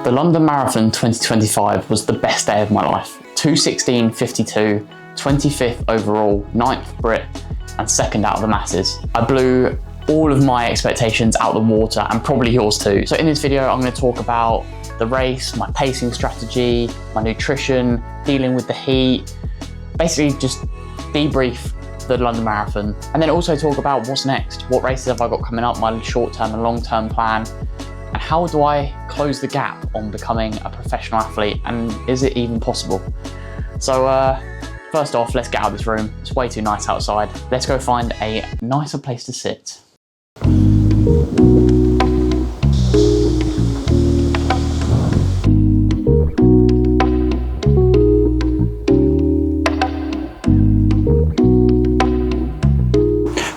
The London Marathon 2025 was the best day of my life. 2:16:52, 25th overall, 9th Brit, and 2nd out of the masses. I blew all of my expectations out the water, and probably yours too. So in this video, I'm going to talk about the race, my pacing strategy, my nutrition, dealing with the heat, basically just debrief the London Marathon, and then also talk about what's next. What races have I got coming up, my short-term and long-term plan, and how do I close the gap on becoming a professional athlete, and is it even possible? So first off, let's get out of this room. It's way too nice outside. Let's go find a nicer place to sit.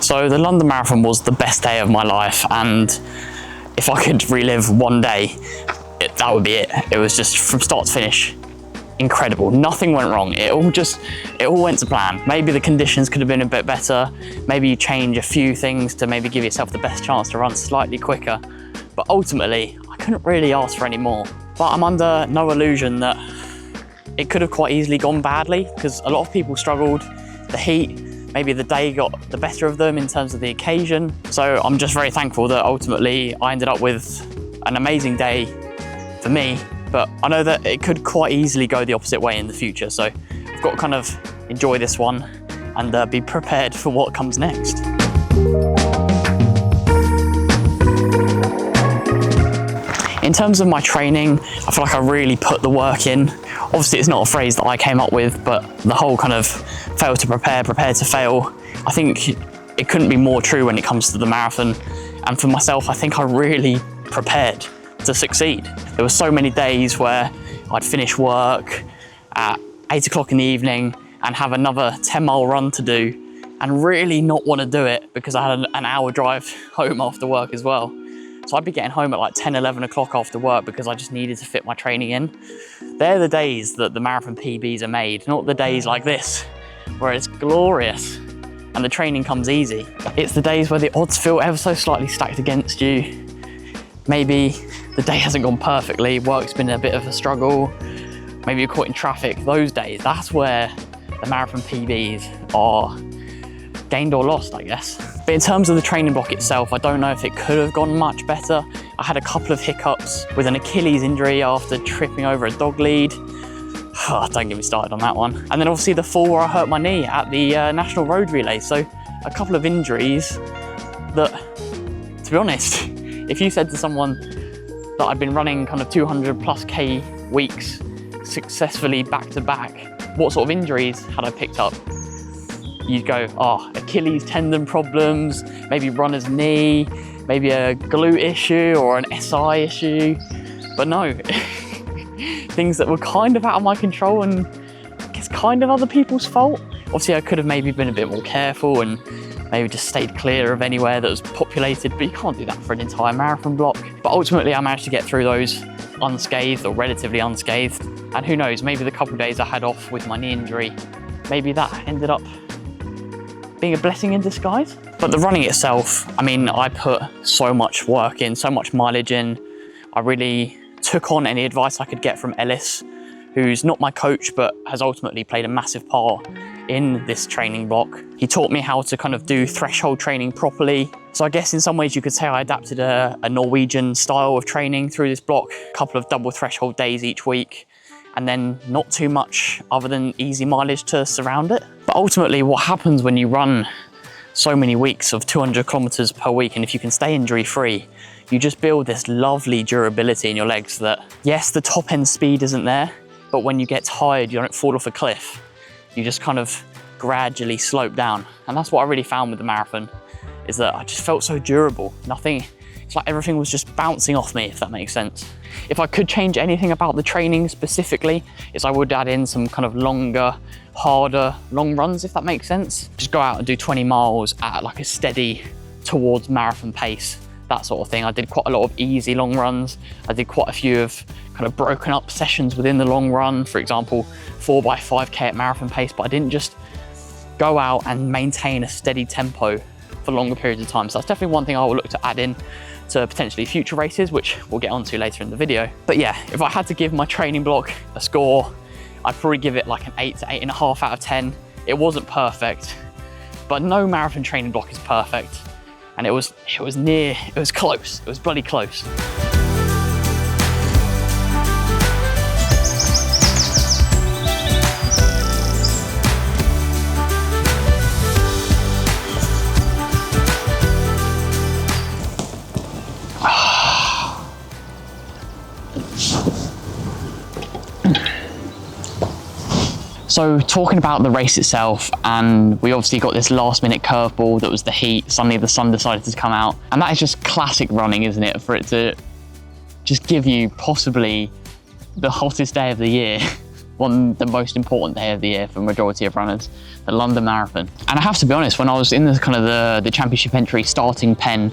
So the London Marathon was the best day of my life, and if I could relive one day, that would be it. It was just from start to finish, incredible. Nothing went wrong. It all went to plan. Maybe the conditions could have been a bit better. Maybe you change a few things to maybe give yourself the best chance to run slightly quicker. But ultimately, I couldn't really ask for any more. But I'm under no illusion that it could have quite easily gone badly, because a lot of people struggled. The heat, maybe the day got the better of them in terms of the occasion. So I'm just very thankful that ultimately I ended up with an amazing day for me, but I know that it could quite easily go the opposite way in the future. So I've got to kind of enjoy this one and be prepared for what comes next. In terms of my training, I feel like I really put the work in. Obviously, it's not a phrase that I came up with, but the whole kind of fail to prepare, prepare to fail, I think it couldn't be more true when it comes to the marathon. And for myself, I think I really prepared to succeed. There were so many days where I'd finish work at 8 o'clock in the evening and have another 10-mile run to do and really not want to do it because I had an hour drive home after work as well. So I'd be getting home at like 10, 11 o'clock after work because I just needed to fit my training in. They're the days that the marathon PBs are made, not the days like this, where it's glorious and the training comes easy. It's the days where the odds feel ever so slightly stacked against you. Maybe the day hasn't gone perfectly, work's been a bit of a struggle, maybe you're caught in traffic. Those days, that's where the marathon PBs are gained or lost, I guess. But in terms of the training block itself, I don't know if it could have gone much better. I had a couple of hiccups with an Achilles injury after tripping over a dog lead. Oh, don't get me started on that one. And then obviously the fall where I hurt my knee at the National Road Relay. So a couple of injuries that, to be honest, if you said to someone that I'd been running kind of 200 plus K weeks successfully back to back, what sort of injuries had I picked up? You'd go, oh, Achilles tendon problems, maybe runner's knee, maybe a glute issue or an SI issue. But no, things that were kind of out of my control and I guess kind of other people's fault. Obviously, I could have maybe been a bit more careful and maybe just stayed clear of anywhere that was populated, but you can't do that for an entire marathon block. But ultimately, I managed to get through those unscathed or relatively unscathed. And who knows, maybe the couple of days I had off with my knee injury, maybe that ended up being a blessing in disguise. But the running itself, I mean, I put so much work in, so much mileage in. I really took on any advice I could get from Ellis, who's not my coach, but has ultimately played a massive part in this training block. He taught me how to kind of do threshold training properly. So I guess in some ways you could say I adapted a Norwegian style of training through this block, a couple of double threshold days each week, and then not too much other than easy mileage to surround it. But ultimately what happens when you run so many weeks of 200 kilometers per week, and if you can stay injury free, you just build this lovely durability in your legs that, yes, the top end speed isn't there, but when you get tired, you don't fall off a cliff. You just kind of gradually slope down. And that's what I really found with the marathon, is that I just felt so durable. It's like everything was just bouncing off me, if that makes sense. If I could change anything about the training specifically, is I would add in some kind of longer, harder, long runs, if that makes sense. Just go out and do 20 miles at like a steady towards marathon pace, that sort of thing. I did quite a lot of easy long runs. I did quite a few of kind of broken up sessions within the long run. For example, 4x5K at marathon pace, but I didn't just go out and maintain a steady tempo for longer periods of time. So that's definitely one thing I will look to add in to potentially future races, which we'll get onto later in the video. But yeah, if I had to give my training block a score, I'd probably give it like an 8 to 8.5 out of 10. It wasn't perfect, but no marathon training block is perfect. And it was close. It was bloody close. So talking about the race itself, and we obviously got this last minute curveball that was the heat. Suddenly the sun decided to come out, and that is just classic running, isn't it? For it to just give you possibly the hottest day of the year, the most important day of the year for majority of runners, the London Marathon. And I have to be honest, when I was in the kind of the championship entry starting pen,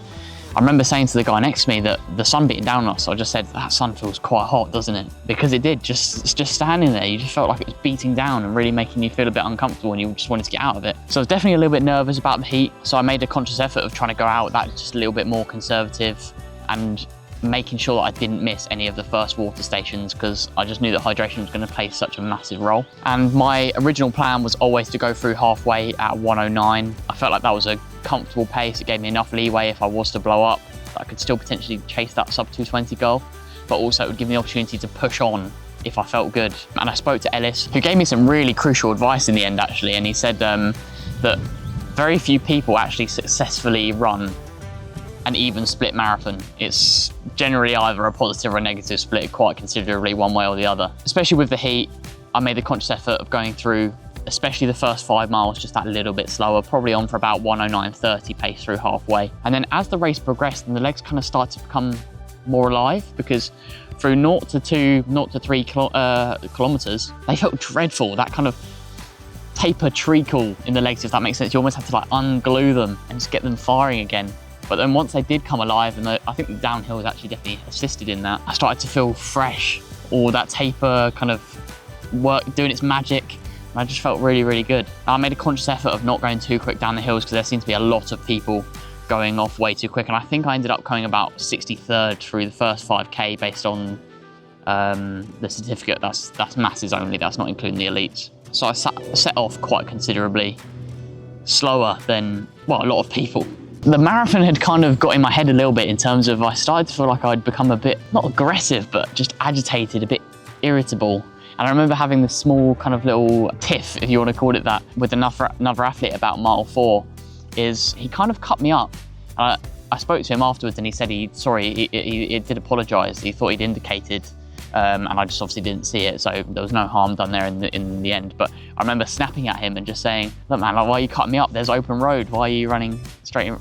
I remember saying to the guy next to me that the sun beating down on us, I just said, that sun feels quite hot, doesn't it? Because it did, just standing there, you just felt like it was beating down and really making you feel a bit uncomfortable and you just wanted to get out of it. So I was definitely a little bit nervous about the heat. So I made a conscious effort of trying to go out with that just a little bit more conservative and making sure that I didn't miss any of the first water stations, because I just knew that hydration was going to play such a massive role. And my original plan was always to go through halfway at 109. I felt like that was a comfortable pace. It gave me enough leeway if I was to blow up. I could still potentially chase that sub 220 goal, but also it would give me the opportunity to push on if I felt good. And I spoke to Ellis, who gave me some really crucial advice in the end actually, and he said that very few people actually successfully run an even split marathon. It's generally either a positive or a negative split quite considerably one way or the other. Especially with the heat, I made the conscious effort of going through, especially the first 5 miles, just that little bit slower, probably on for about 109.30 pace through halfway. And then as the race progressed and the legs kind of started to become more alive, because through 0 to 2, 0 to 3 kilometers, they felt dreadful. That kind of taper treacle in the legs, if that makes sense. You almost have to like unglue them and just get them firing again. But then once they did come alive, and I think the downhill was actually definitely assisted in that, I started to feel fresh, or that taper kind of doing its magic. And I just felt really, really good. I made a conscious effort of not going too quick down the hills because there seemed to be a lot of people going off way too quick. And I think I ended up coming about 63rd through the first 5K based on the certificate. That's masses only, that's not including the elites. So I set off quite considerably slower than, well, a lot of people. The marathon had kind of got in my head a little bit in terms of I started to feel like I'd become a bit, not aggressive, but just agitated, a bit irritable. And I remember having this small kind of little tiff, if you want to call it that, with another athlete about mile 4, is he kind of cut me up. I spoke to him afterwards and he said he did apologise. He thought he'd indicated, and I just obviously didn't see it, so there was no harm done there in the end. But I remember snapping at him and just saying, look man, like, why are you cutting me up? There's open road. Why are you running straight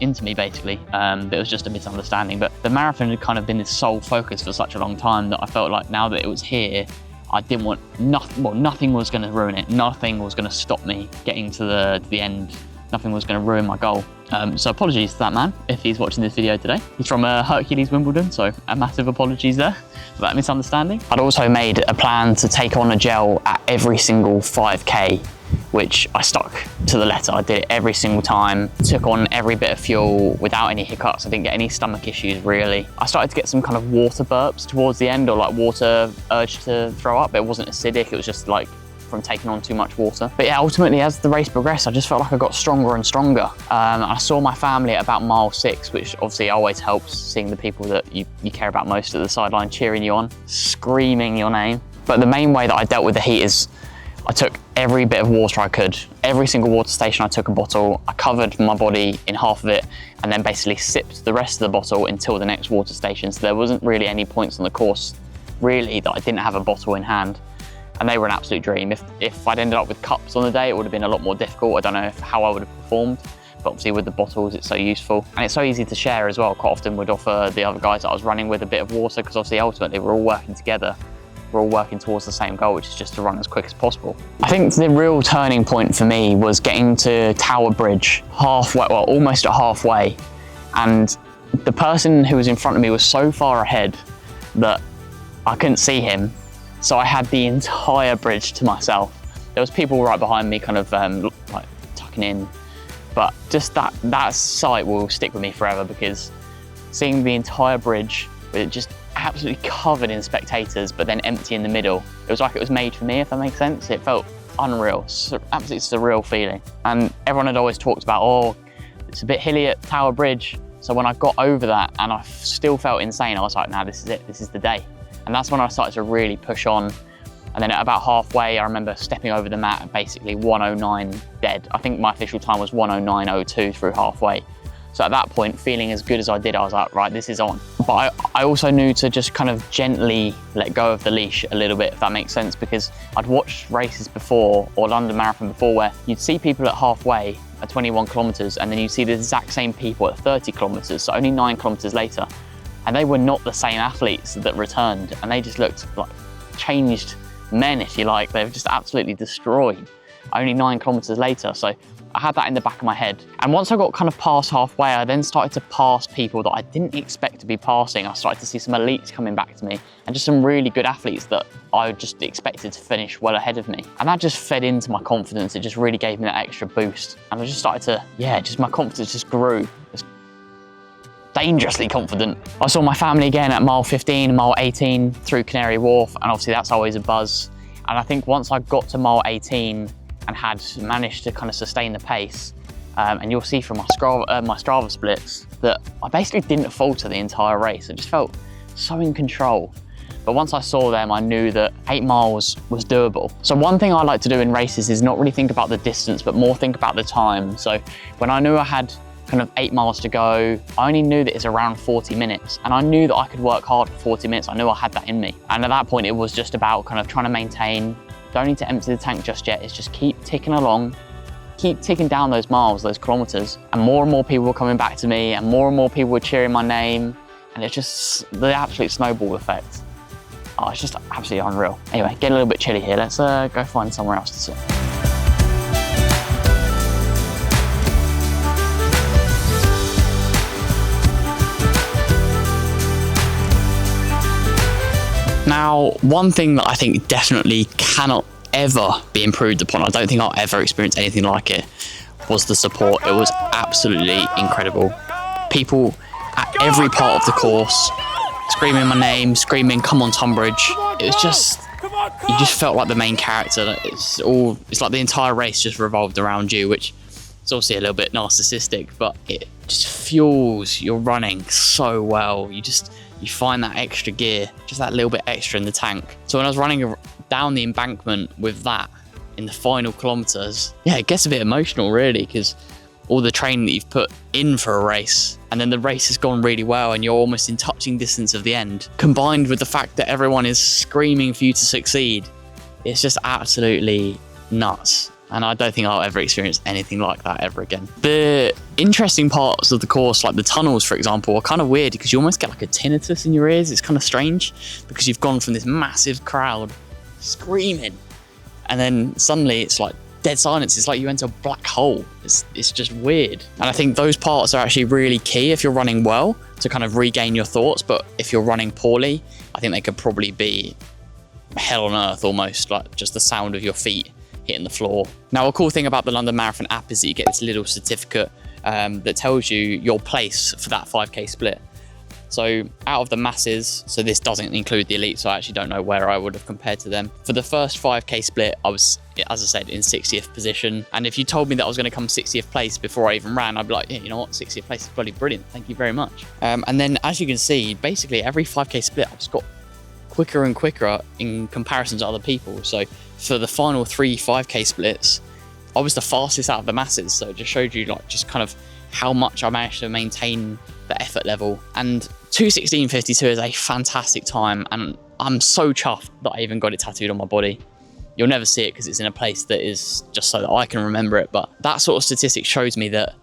into me, basically? It was just a misunderstanding. But the marathon had kind of been this sole focus for such a long time that I felt like now that it was here, I didn't want nothing. Well, nothing was going to ruin it. Nothing was going to stop me getting to the end. Nothing was going to ruin my goal. So apologies to that man if he's watching this video today. He's from Hercules Wimbledon, so a massive apologies there for that misunderstanding. I'd also made a plan to take on a gel at every single 5K, which I stuck to the letter. I did it every single time, took on every bit of fuel without any hiccups. I didn't get any stomach issues really. I started to get some kind of water burps towards the end, or like water urge to throw up. It wasn't acidic, it was just like from taking on too much water. But yeah, ultimately as the race progressed, I just felt like I got stronger and stronger. I saw my family at about mile 6, which obviously always helps, seeing the people that you care about most at the sideline cheering you on, screaming your name. But the main way that I dealt with the heat is I took every bit of water I could. Every single water station I took a bottle, I covered my body in half of it, and then basically sipped the rest of the bottle until the next water station. So there wasn't really any points on the course really that I didn't have a bottle in hand. And they were an absolute dream. If I'd ended up with cups on the day, it would have been a lot more difficult. I don't know how I would have performed, but obviously with the bottles, it's so useful. And it's so easy to share as well. Quite often would offer the other guys that I was running with a bit of water, because obviously ultimately we're all working together. We're all working towards the same goal, which is just to run as quick as possible. I think the real turning point for me was getting to Tower Bridge halfway, well, almost at halfway. And the person who was in front of me was so far ahead that I couldn't see him. So I had the entire bridge to myself. There was people right behind me kind of like tucking in But just that sight will stick with me forever, because seeing the entire bridge with it just absolutely covered in spectators, but then empty in the middle, it was like it was made for me, if that makes sense. It felt unreal, absolutely surreal feeling. And everyone had always talked about, oh, it's a bit hilly at Tower Bridge. So when I got over that and I still felt insane, I was like, nah, this is it, this is the day. And that's when I started to really push on. And then at about halfway, I remember stepping over the mat at basically 109 dead. I think my official time was 109.02 through halfway. So at that point, feeling as good as I did, I was like, right, this is on. But I also knew to just kind of gently let go of the leash a little bit, if that makes sense, because I'd watched races before, or London Marathon before, where you'd see people at halfway at 21 kilometers, and then you see the exact same people at 30 kilometers, so only 9 kilometers later. And they were not the same athletes that returned, and they just looked like changed men, if you like. They were just absolutely destroyed only 9 kilometers later. So I had that in the back of my head. And once I got kind of past halfway, I then started to pass people that I didn't expect to be passing. I started to see some elites coming back to me, and just some really good athletes that I just expected to finish well ahead of me. And that just fed into my confidence. It just really gave me that extra boost. And I just started to, just my confidence just grew. Just dangerously confident. I saw my family again at mile 15, mile 18 through Canary Wharf, and obviously that's always a buzz. And I think once I got to mile 18 and had managed to kind of sustain the pace, and you'll see from my Strava splits that I basically didn't falter the entire race. I just felt so in control. But once I saw them, I knew that 8 miles was doable. So one thing I like to do in races is not really think about the distance, but more think about the time. So when I knew I had kind of 8 miles to go, I only knew that it's around 40 minutes. And I knew that I could work hard for 40 minutes. I knew I had that in me. And at that point, it was just about kind of trying to maintain. Don't need to empty the tank just yet. It's just keep ticking along, keep ticking down those miles, those kilometers. And more people were coming back to me, and more people were cheering my name. And it's just the absolute snowball effect. Oh, it's just absolutely unreal. Anyway, getting a little bit chilly here. Let's go find somewhere else to sit. Now, one thing that I think definitely cannot ever be improved upon, I don't think I'll ever experience anything like it, was the support. It was absolutely incredible. People at every part of the course, screaming my name, screaming, come on Tunbridge. It was just, you just felt like the main character. It's like the entire race just revolved around you, which is obviously a little bit narcissistic, but it just fuels your running so well. You find that extra gear, just that little bit extra in the tank. So when I was running down the embankment with that in the final kilometers, it gets a bit emotional really, because all the training that you've put in for a race, and then the race has gone really well and you're almost in touching distance of the end, combined with the fact that everyone is screaming for you to succeed, it's just absolutely nuts. And I don't think I'll ever experience anything like that ever again. The interesting parts of the course, like the tunnels, for example, are kind of weird because you almost get like a tinnitus in your ears. It's kind of strange because you've gone from this massive crowd screaming, and then suddenly it's like dead silence. It's like you enter a black hole. It's just weird. And I think those parts are actually really key if you're running well to kind of regain your thoughts. But if you're running poorly, I think they could probably be hell on earth almost, like just the sound of your feet hitting the floor. Now, a cool thing about the London Marathon app is that you get this little certificate that tells you your place for that 5K split. So out of the masses, so this doesn't include the elite, so I actually don't know where I would have compared to them. For the first 5K split, I was, as I said, in 60th position. And if you told me that I was going to come 60th place before I even ran, I'd be like, yeah, you know what, 60th place is bloody brilliant. Thank you very much. And then as you can see, basically every 5K split, I've just got quicker and quicker in comparison to other people. So for the final 3 5K splits, I was the fastest out of the masses. So it just showed you like just kind of how much I managed to maintain the effort level. And 2:16:52 is a fantastic time, and I'm so chuffed that I even got it tattooed on my body. You'll never see it because it's in a place that is just so that I can remember it, but that sort of statistic shows me that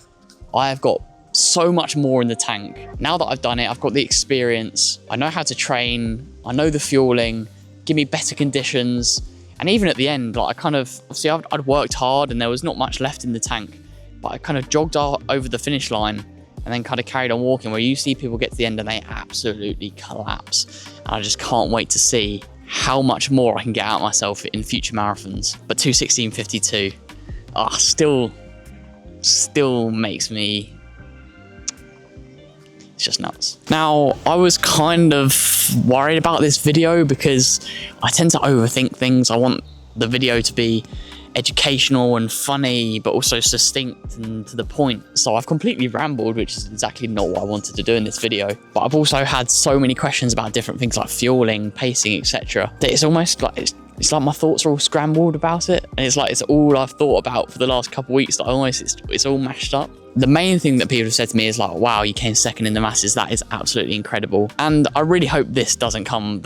I have got so much more in the tank. Now that I've done it, I've got the experience, I know how to train, I know the fueling, give me better conditions. And even at the end, like I kind of, obviously I'd worked hard and there was not much left in the tank, but I kind of jogged over the finish line and then kind of carried on walking, where you see people get to the end and they absolutely collapse. And I just can't wait to see how much more I can get out of myself in future marathons. But 2:16:52, still still makes me, it's just nuts. Now, I was kind of worried about this video because I tend to overthink things. I want the video to be educational and funny, but also succinct and to the point. So I've completely rambled, which is exactly not what I wanted to do in this video. But I've also had so many questions about different things like fueling, pacing, etc. that it's almost like it's like my thoughts are all scrambled about it, and it's like it's all I've thought about for the last couple of weeks. That almost it's all mashed up. The main thing that people have said to me is like, wow, you came second in the masses. That is absolutely incredible. And I really hope this doesn't come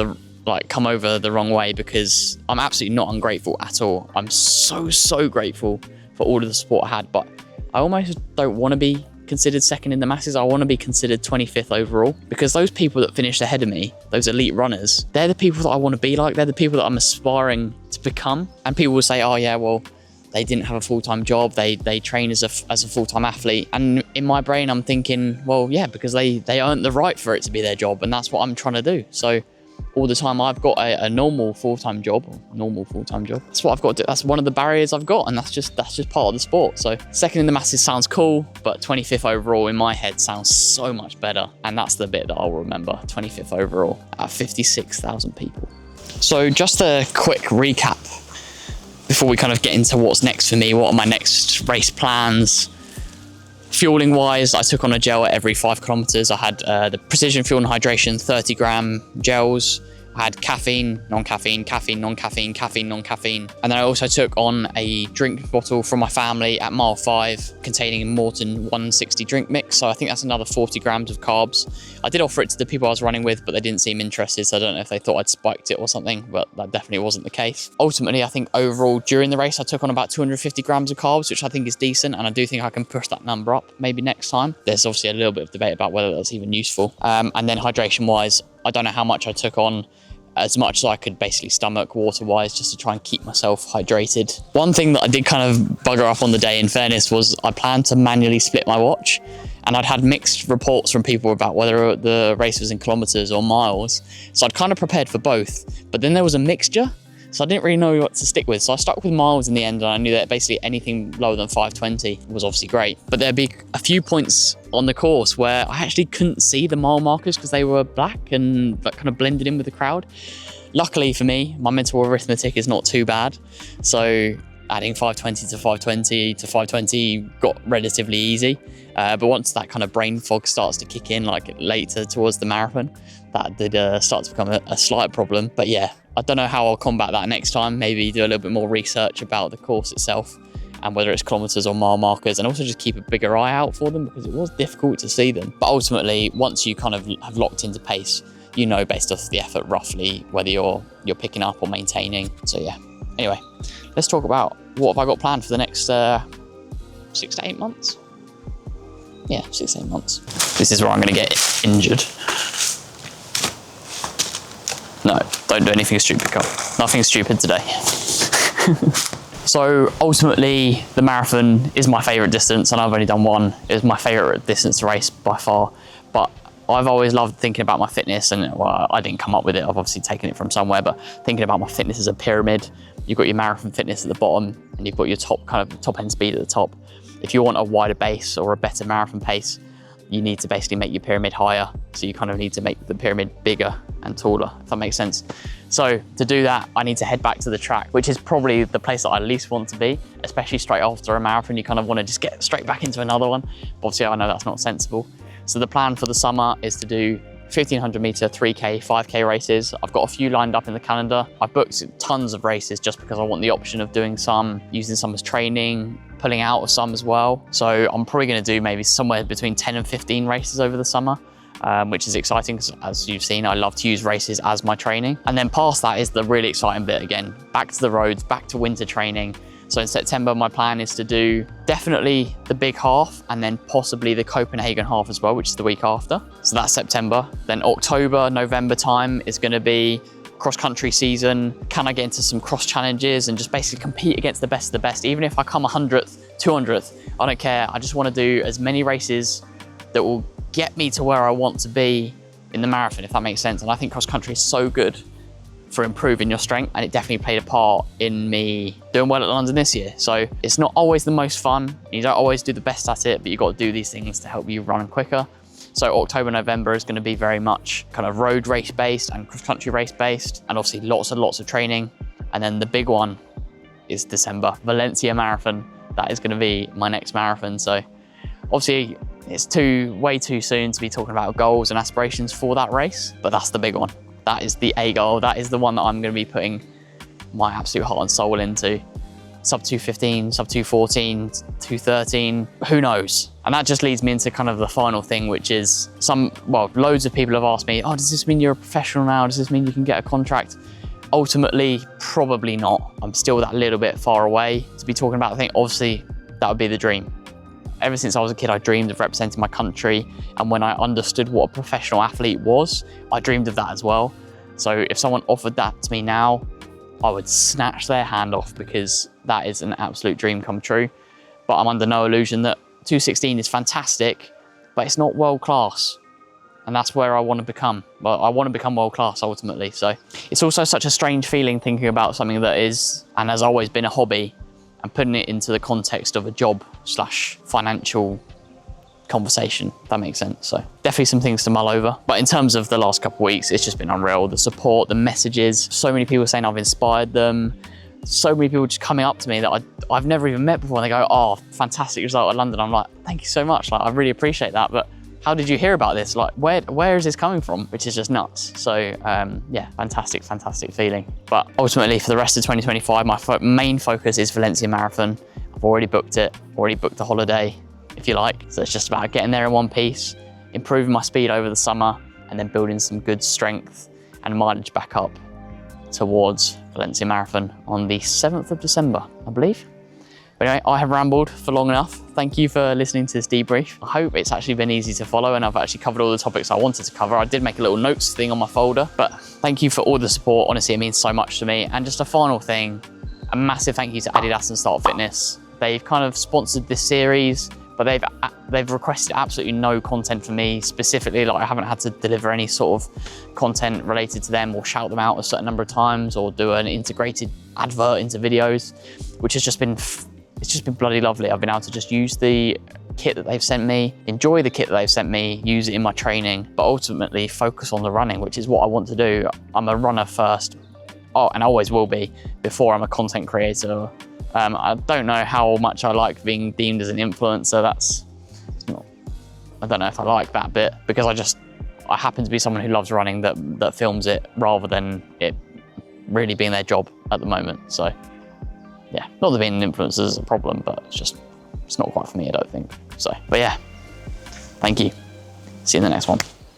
over the wrong way, because I'm absolutely not ungrateful at all. I'm so grateful for all of the support I had, but I almost don't want to be considered second in the masses. I want to be considered 25th overall, because those people that finished ahead of me, those elite runners, they're the people that I want to be like. They're the people that I'm aspiring to become. And people will say, oh yeah, well, they didn't have a full-time job. They train as a full-time athlete. And in my brain, I'm thinking, well, yeah, because they earned the right for it to be their job. And that's what I'm trying to do. So all the time I've got a normal full-time job. That's what I've got to do. That's one of the barriers I've got, and that's just part of the sport. So second in the masses sounds cool, but 25th overall in my head sounds so much better. And that's the bit that I'll remember, 25th overall out of 56,000 people. So just a quick recap before we kind of get into what's next for me. What are my next race plans? Fueling wise, I took on a gel at every 5 kilometers. I had the Precision Fuel and Hydration 30-gram gels. I had caffeine, non-caffeine, caffeine, non-caffeine, caffeine, non-caffeine. And then I also took on a drink bottle from my family at mile 5 containing a Morton 160 drink mix. So I think that's another 40 grams of carbs. I did offer it to the people I was running with, but they didn't seem interested. So I don't know if they thought I'd spiked it or something, but that definitely wasn't the case. Ultimately, I think overall during the race, I took on about 250 grams of carbs, which I think is decent. And I do think I can push that number up maybe next time. There's obviously a little bit of debate about whether that's even useful. And then hydration wise, I don't know how much I took on, as much as I could basically stomach water-wise, just to try and keep myself hydrated. One thing that I did kind of bugger up on the day, in fairness, was I planned to manually split my watch, and I'd had mixed reports from people about whether the race was in kilometers or miles. So I'd kind of prepared for both, but then there was a mixture, so I didn't really know what to stick with. So I stuck with miles in the end, and I knew that basically anything lower than 520 was obviously great. But there'd be a few points on the course where I actually couldn't see the mile markers because they were black and that kind of blended in with the crowd. Luckily for me, my mental arithmetic is not too bad. So adding 520 to 520 to 520 got relatively easy. But once that kind of brain fog starts to kick in, like later towards the marathon, that did start to become a slight problem. But yeah, I don't know how I'll combat that next time. Maybe do a little bit more research about the course itself and whether it's kilometers or mile markers, and also just keep a bigger eye out for them, because it was difficult to see them. But ultimately, once you kind of have locked into pace, you know, based off the effort roughly whether you're picking up or maintaining. So yeah, anyway, let's talk about what have I got planned for the next 6 to 8 months. Yeah, 6 to 8 months. This is where I'm gonna get injured. No, don't do anything stupid, Carl. Nothing stupid today. So ultimately, the marathon is my favorite distance, and I've only done one. It's my favorite distance to race by far. But I've always loved thinking about my fitness, and well, I didn't come up with it. I've obviously taken it from somewhere, but thinking about my fitness as a pyramid. You've got your marathon fitness at the bottom, and you've got your top end speed at the top. If you want a wider base or a better marathon pace, you need to basically make your pyramid higher. So you kind of need to make the pyramid bigger and taller, if that makes sense. So to do that, I need to head back to the track, which is probably the place that I least want to be, especially straight after a marathon. You kind of want to just get straight back into another one. But obviously, I know that's not sensible. So the plan for the summer is to do 1,500 meter, 3K, 5K races. I've got a few lined up in the calendar. I've booked tons of races just because I want the option of doing some, using some as training, pulling out of some as well. So I'm probably going to do maybe somewhere between 10 and 15 races over the summer, which is exciting because, as you've seen, I love to use races as my training. And then past that is the really exciting bit again, back to the roads, back to winter training. So in September, my plan is to do definitely the big half and then possibly the Copenhagen half as well, which is the week after. So that's September. Then October, November time is going to be cross-country season. Can I get into some cross challenges and just basically compete against the best of the best? Even if I come 100th, 200th, I don't care. I just want to do as many races that will get me to where I want to be in the marathon, if that makes sense. And I think cross-country is so good for improving your strength, and it definitely played a part in me doing well at London this year. So it's not always the most fun, you don't always do the best at it, but you got to do these things to help you run quicker. So October, November is going to be very much kind of road race based and cross country race based, and obviously lots and lots of training. And then the big one is December, Valencia Marathon. That is going to be my next marathon. So obviously it's way too soon to be talking about goals and aspirations for that race, but that's the big one. That is the A goal. That is the one that I'm going to be putting my absolute heart and soul into. Sub 215, sub 214, 213, who knows? And that just leads me into kind of the final thing, which is loads of people have asked me, oh, does this mean you're a professional now? Does this mean you can get a contract? Ultimately, probably not. I'm still that little bit far away to be talking about. I think obviously that would be the dream. Ever since I was a kid, I dreamed of representing my country. And when I understood what a professional athlete was, I dreamed of that as well. So if someone offered that to me now, I would snatch their hand off, because that is an absolute dream come true. But I'm under no illusion that 216 is fantastic, but it's not world class. And that's where I want to become. Well, I want to become world class ultimately. So it's also such a strange feeling thinking about something that is, and has always been, a hobby, and putting it into the context of a job / financial conversation, if that makes sense. So definitely some things to mull over. But in terms of the last couple of weeks, it's just been unreal. The support, the messages, so many people saying I've inspired them. So many people just coming up to me that I've never even met before, and they go, oh, fantastic result at London. I'm like, thank you so much. Like, I really appreciate that. But how did you hear about this? Like, where is this coming from? Which is just nuts. So yeah, fantastic feeling. But ultimately for the rest of 2025, my main focus is Valencia Marathon. I've already booked it, already booked the holiday, if you like. So it's just about getting there in one piece, improving my speed over the summer, and then building some good strength and mileage back up towards Valencia Marathon on the 7th of December, I believe. But anyway, I have rambled for long enough. Thank you for listening to this debrief. I hope it's actually been easy to follow, and I've actually covered all the topics I wanted to cover. I did make a little notes thing on my folder, but thank you for all the support. Honestly, it means so much to me. And just a final thing, a massive thank you to Adidas and Start Fitness. They've kind of sponsored this series, but they've requested absolutely no content from me specifically. Like, I haven't had to deliver any sort of content related to them, or shout them out a certain number of times, or do an integrated advert into videos, which has just been, it's just been bloody lovely. I've been able to just use the kit that they've sent me, enjoy the kit that they've sent me, use it in my training, but ultimately focus on the running, which is what I want to do. I'm a runner first, and always will be, before I'm a content creator. I don't know how much I like being deemed as an influencer. I don't know if I like that bit, because I happen to be someone who loves running that films it, rather than it really being their job at the moment. So yeah, not that being an influencer is a problem, but it's not quite for me, I don't think. So, but yeah, thank you. See you in the next one.